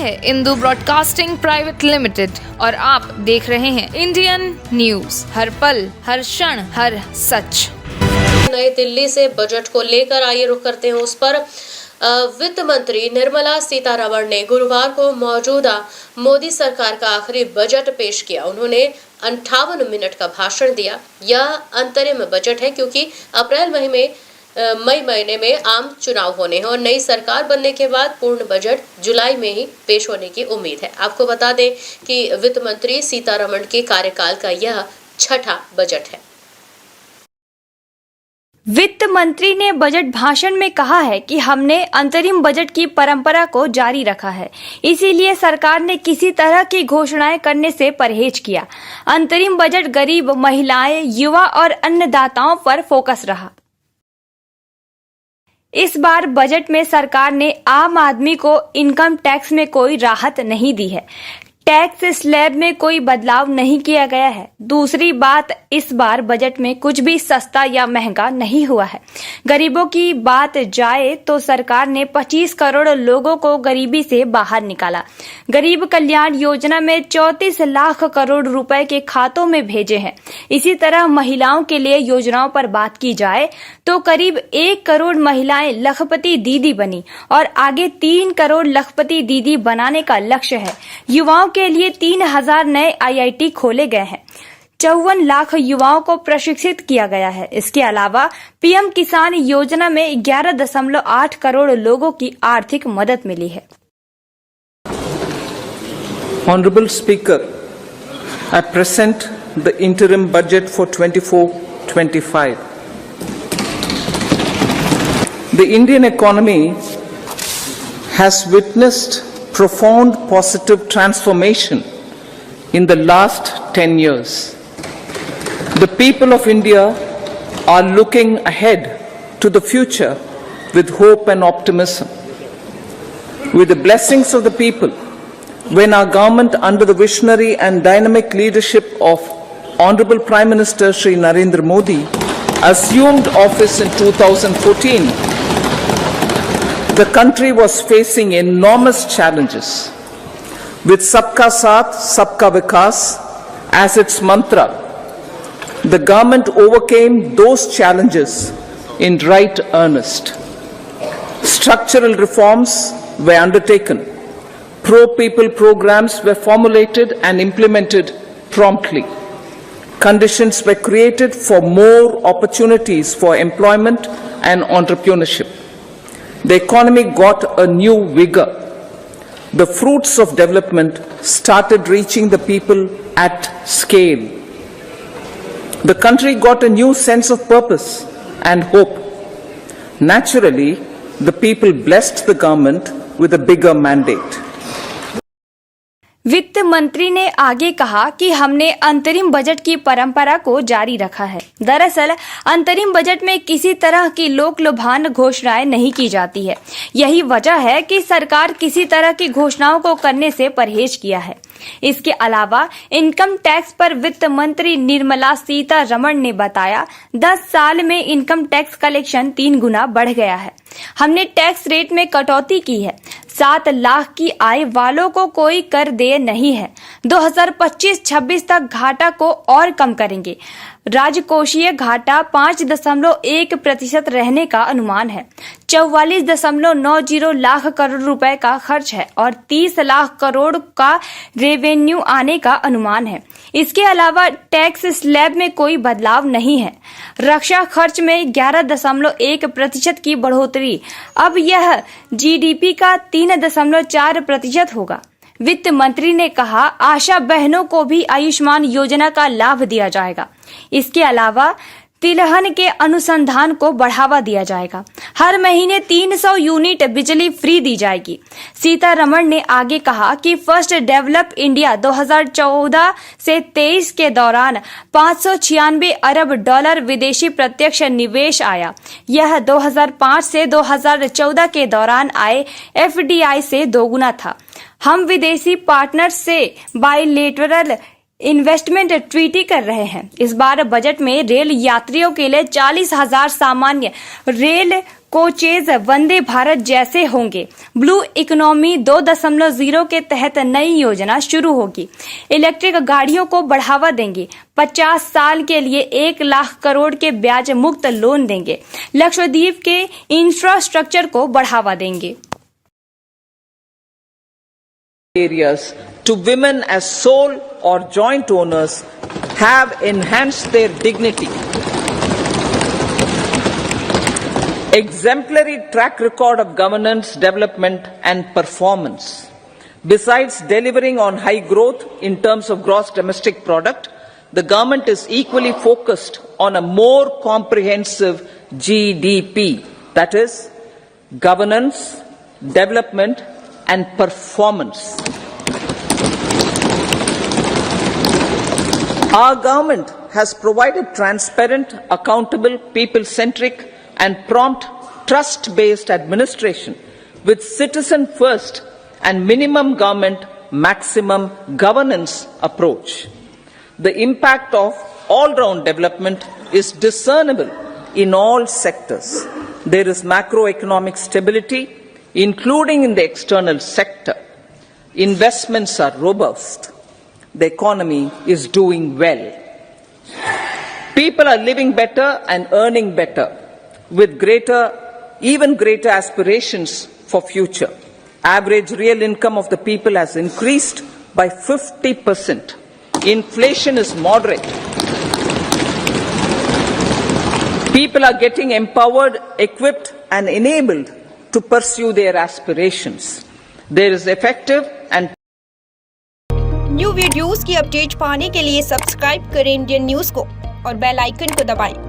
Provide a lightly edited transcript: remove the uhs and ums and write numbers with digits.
है Indu broadcasting private limited और आप देख रहे हैं इंडियन न्यूज, हर पल, हर क्षण, हर सच। नई दिल्ली से बजट को लेकर आइए रुख करते हैं उस पर। वित्त मंत्री निर्मला सीतारमण ने गुरुवार को मौजूदा मोदी सरकार का आखिरी बजट पेश किया। उन्होंने 58 मिनट का भाषण दिया। यह अंतरिम बजट है क्योंकि अप्रैल मई महीने में आम चुनाव होने हैं और नई सरकार बनने के बाद पूर्ण बजट जुलाई में ही पेश होने की उम्मीद है। आपको बता दें कि वित्त मंत्री सीतारमण के कार्यकाल का यह छठा बजट है। वित्त मंत्री ने बजट भाषण में कहा है कि हमने अंतरिम बजट की परंपरा को जारी रखा है, इसीलिए सरकार ने किसी तरह की घोषणाएं करने से परहेज किया। अंतरिम बजट गरीब, महिलाएं, युवा और अन्नदाताओं पर फोकस रहा। इस बार बजट में सरकार ने आम आदमी को इनकम टैक्स में कोई राहत नहीं दी है। टैक्स स्लैब में कोई बदलाव नहीं किया गया है। दूसरी बात, इस बार बजट में कुछ भी सस्ता या महंगा नहीं हुआ है। गरीबों की बात जाए तो सरकार ने 25 करोड़ लोगों को गरीबी से बाहर निकाला। गरीब कल्याण योजना में 34 लाख करोड़ रुपए के खातों में भेजे हैं। इसी तरह महिलाओं के लिए योजनाओं पर बात की जाए तो करीब 1 करोड़ महिलाएं लखपति दीदी बनी और आगे 3 करोड़ लखपति दीदी बनाने का लक्ष्य है। युवाओं के लिए 3000 नए IIT खोले गए हैं। 54 लाख युवाओं को प्रशिक्षित किया गया है। इसके अलावा PM किसान योजना में 11.8 करोड़ लोगों की आर्थिक मदद मिली है। Honorable Speaker, I present the interim budget for 24-25. The Indian economy has witnessed profound positive transformation in the last 10 years. The people of India are looking ahead to the future with hope and optimism. With the blessings of the people, when our government under the visionary and dynamic leadership of Honorable Prime Minister Shri Narendra Modi assumed office in 2014, the country was facing enormous challenges. With Sabka Saath, Sabka Vikas as its mantra, the government overcame those challenges in right earnest. Structural reforms were undertaken. Pro-people programs were formulated and implemented promptly. Conditions were created for more opportunities for employment and entrepreneurship. The economy got a new vigor. The fruits of development started reaching the people at scale. The country got a new sense of purpose and hope. Naturally, the people blessed the government with a bigger mandate. वित्त मंत्री ने आगे कहा कि हमने अंतरिम budget की परंपरा को जारी रखा है। दरअसल अंतरिम बजट में किसी तरह की लोक लुभान घोषणाएं नहीं की जाती है। यही वजह है कि सरकार किसी तरह की घोषणाओं को करने से परहेज किया है। इसके अलावा इनकम टैक्स पर वित्त मंत्री निर्मला सीतारमण ने बताया, 10 साल में इनकम टैक्स कलेक्शन 3 गुना बढ़ गया है। हमने टैक्स रेट में कटौती की है। 7 लाख की आय वालों को कोई कर देय नहीं है। 2025-26 तक घाटा को और कम करेंगे। राजकोषीय घाटा 5.1% रहने का अनुमान है। 44.90 लाख करोड़ रुपए का खर्च है और 30 लाख करोड़ का रेवेन्यू आने का अनुमान है। इसके अलावा टैक्स स्लैब में कोई बदलाव नहीं है। रक्षा खर्च में 11.1% की बढ़ोतरी, अब यह GDP का 3.4% होगा। वित्त मंत्री ने कहा, आशा बहनों को भी आयुष्मान योजना का लाभ दिया जाएगा। इसके अलावा तिलहन के अनुसंधान को बढ़ावा दिया जाएगा। हर महीने 300 यूनिट बिजली फ्री दी जाएगी। सीतारमण ने आगे कहा कि फर्स्ट डेवलप इंडिया 2014 से 23 के दौरान 596 अरब डॉलर विदेशी प्रत्यक्ष निवेश आया। यह 2005 से 2014 के दौरान आए FDI से दोगुना था। हम विदेशी पार्टनर से बायलैटरल इन्वेस्टमेंट ट्रीटी कर रहे हैं। इस बार बजट में रेल यात्रियों के लिए 40,000 सामान्य रेल कोचेज वंदे भारत जैसे होंगे। ब्लू इकोनॉमी 2.0 के तहत नई योजना शुरू होगी। इलेक्ट्रिक गाड़ियों को बढ़ावा देंगे। 50 साल के लिए 1 लाख करोड़ के ब्याज मुक्त लोन देंगे। लक्षद्वीप के इंफ्रास्ट्रक्चर को बढ़ावा देंगे। Areas to women as sole or joint owners have enhanced their dignity. Exemplary track record of governance, development and performance. Besides delivering on high growth in terms of gross domestic product, the government is equally focused on a more comprehensive GDP, that is, governance, development and performance. Our government has provided transparent, accountable, people-centric and prompt, trust-based administration with citizen-first and minimum government, maximum governance approach. The impact of all-round development is discernible in all sectors. There is macroeconomic stability, including in the external sector. Investments are robust. The economy is doing well. People are living better and earning better, with even greater aspirations for future. Average real income of the people has increased by 50%. Inflation is moderate. People are getting empowered, equipped and enabled to pursue their aspirations. There is effective and new videos की update पाने के लिए subscribe करें Indian news को और bell icon को दबाएं।